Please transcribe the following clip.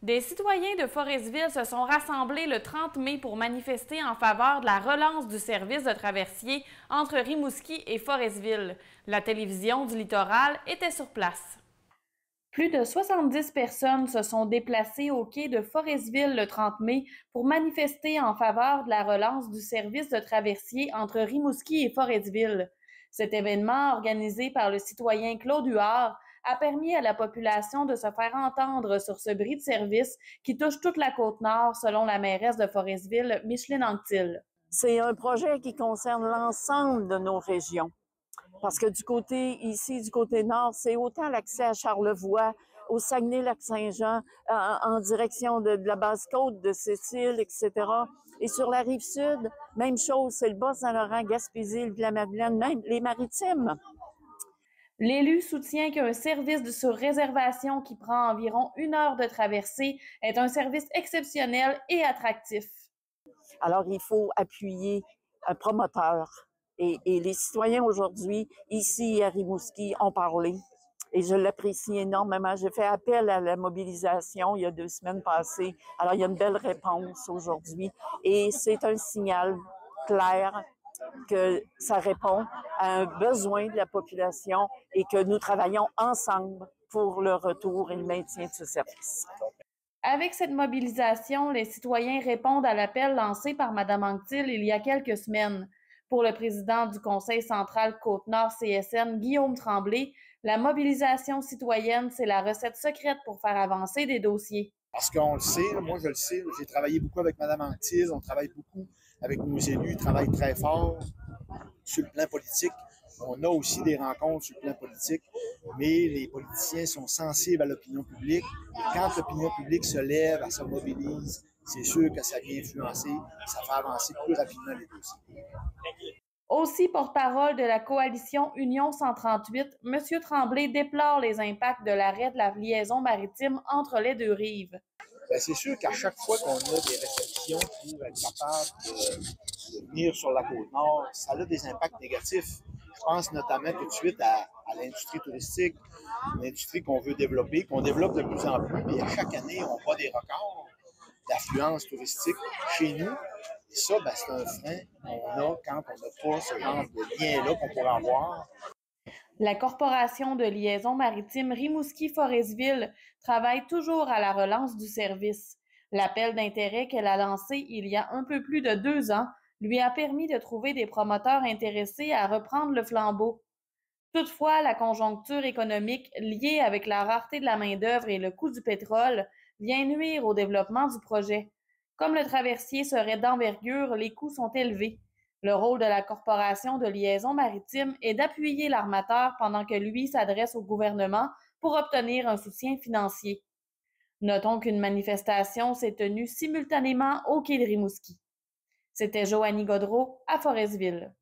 Des citoyens de Forestville se sont rassemblés le 30 mai pour manifester en faveur de la relance du service de traversier entre Rimouski et Forestville. La télévision du littoral était sur place. Plus de 70 personnes se sont déplacées au quai de Forestville le 30 mai pour manifester en faveur de la relance du service de traversier entre Rimouski et Forestville. Cet événement, organisé par le citoyen Claude Huard, a permis à la population de se faire entendre sur ce bris de service qui touche toute la Côte-Nord, selon la mairesse de Forestville, Micheline Anctil. C'est un projet qui concerne l'ensemble de nos régions. Parce que du côté nord, c'est autant l'accès à Charlevoix, au Saguenay-Lac-Saint-Jean, en direction de la Basse-Côte, de Sept-Îles, etc. Et sur la rive sud, même chose, c'est le Bas-Saint-Laurent, Gaspésie, la Madeleine, même les Maritimes. L'élu soutient qu'un service de sur réservation qui prend environ 1 heure de traversée est un service exceptionnel et attractif. Alors, il faut appuyer un promoteur. Et les citoyens aujourd'hui, ici à Rimouski, ont parlé. Et je l'apprécie énormément. J'ai fait appel à la mobilisation il y a 2 semaines passées. Alors, il y a une belle réponse aujourd'hui. Et c'est un signal clair que ça répond à un besoin de la population et que nous travaillons ensemble pour le retour et le maintien de ce service. Avec cette mobilisation, les citoyens répondent à l'appel lancé par Mme Anctil il y a quelques semaines. Pour le président du Conseil central Côte-Nord CSN, Guillaume Tremblay, la mobilisation citoyenne, c'est la recette secrète pour faire avancer des dossiers. Parce qu'on le sait, moi je le sais, j'ai travaillé beaucoup avec Mme Anctil, on travaille beaucoup avec nos élus, ils travaillent très fort sur le plan politique. On a aussi des rencontres sur le plan politique, mais les politiciens sont sensibles à l'opinion publique. Et quand l'opinion publique se lève, elle se mobilise, c'est sûr que ça vient influencer, ça fait avancer plus rapidement les dossiers. Aussi porte-parole de la coalition Union 138, M. Tremblay déplore les impacts de l'arrêt de la liaison maritime entre les deux rives. Bien, c'est sûr qu'à chaque fois qu'on a des restrictions pour être capable de venir sur la Côte-Nord, ça a des impacts négatifs. Je pense notamment tout de suite à l'industrie touristique, l'industrie qu'on veut développer, qu'on développe de plus en plus, mais à chaque année, on voit des records d'affluence touristique chez nous. Et ça, ben, c'est un frein qu'on a quand on n'a pas ce genre de lien-là qu'on pourrait avoir. La Corporation de liaison maritime Rimouski-Forestville travaille toujours à la relance du service. L'appel d'intérêt qu'elle a lancé il y a un peu plus de 2 ans lui a permis de trouver des promoteurs intéressés à reprendre le flambeau. Toutefois, la conjoncture économique liée avec la rareté de la main-d'œuvre et le coût du pétrole vient nuire au développement du projet. Comme le traversier serait d'envergure, les coûts sont élevés. Le rôle de la Corporation de liaison maritime est d'appuyer l'armateur pendant que lui s'adresse au gouvernement pour obtenir un soutien financier. Notons qu'une manifestation s'est tenue simultanément au quai de Rimouski. C'était Joanie Godreau à Forestville.